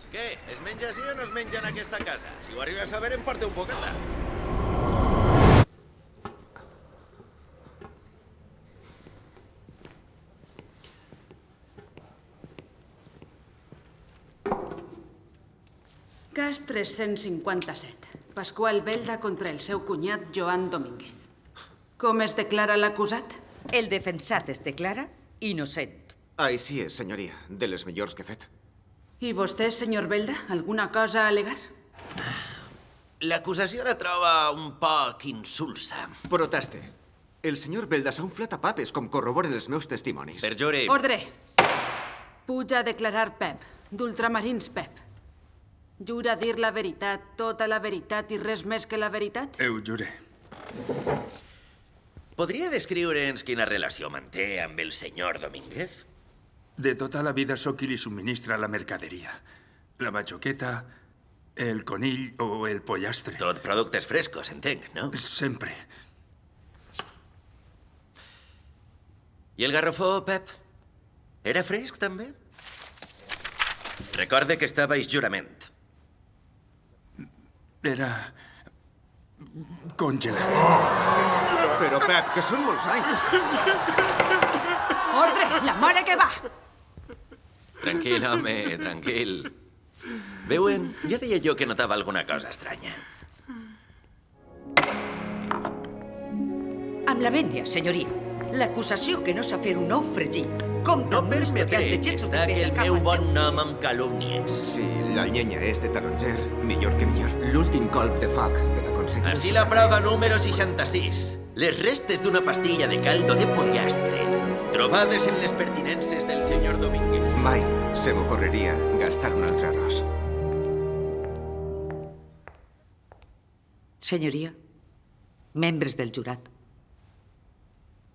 Què? Es menja així o no es menja en aquesta casa? Si ho arribes a veure, em porta un bocata. Cas 357. Pasqual Belda contra el seu cunyat Joan Domínguez. Com es declara l'acusat? El defensat es declara innocent. Així és, senyoria. De les millors que he fet. I vostè, senyor Belda, alguna cosa a al·legar? L'acusació la troba un poc insulsa. Proteste. El senyor Belda s'ha inflat a papes, com corroboren els meus testimonis. Perjuri. Ordre. Puja a declarar Pep, d'Ultramarins Pep. Jura dir la veritat, tota la veritat i res més que la veritat? Ho jure. Podria descriure'ns quina relació manté amb el senyor Domínguez? De tota la vida sóc qui li subministra la mercaderia. La batxoqueta, el conill o el pollastre. Tot productes frescos, entenc, no? Sempre. I el garrofó, Pep? Era fresc, també? Recorde que està baix jurament. Era... congelat. Però, Pep, que són molts anys. Ordre, la mare que va! Tranquil, home, tranquil. Veuen? Ja deia jo que notava alguna cosa estranya. Amb la vènia, senyoria. L'acusació que no sap fer un ou fregit. Com No permetré que destaque el meu bon nom amb calúmnies. Si la llenya és de taronger, millor que millor. L'últim colp de foc per aconseguir... Així la prova número 66. Les restes d'una pastilla de caldo de pollastre, trobades en les pertinences del senyor Domínguez. Mai se m'ocorreria gastar un altre arròs. Senyoria, membres del jurat,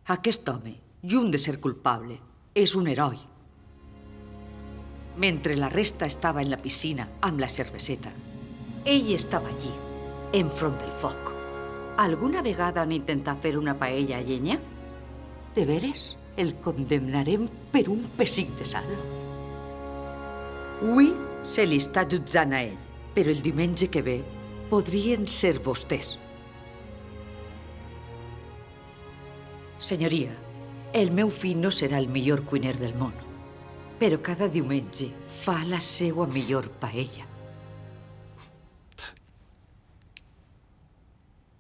aquest home, lluny de ser culpable, és un heroi. Mentre la resta estava en la piscina amb la cerveseta, ell estava allí, enfront del foc. Alguna vegada han intentat fer una paella a llenya? De veres, el condemnarem per un pessic de sal. Avui se li està jutjant a ell, però el diumenge que ve podrien ser vostès. Senyoria, el meu fill no serà el millor cuiner del món, però cada diumenge fa la seva millor paella.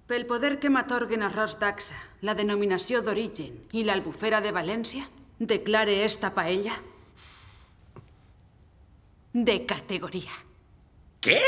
Pel poder que m'atorguen arròs d'Axa, la denominació d'origen i l'Albufera de València, declare esta paella de categoria. Què?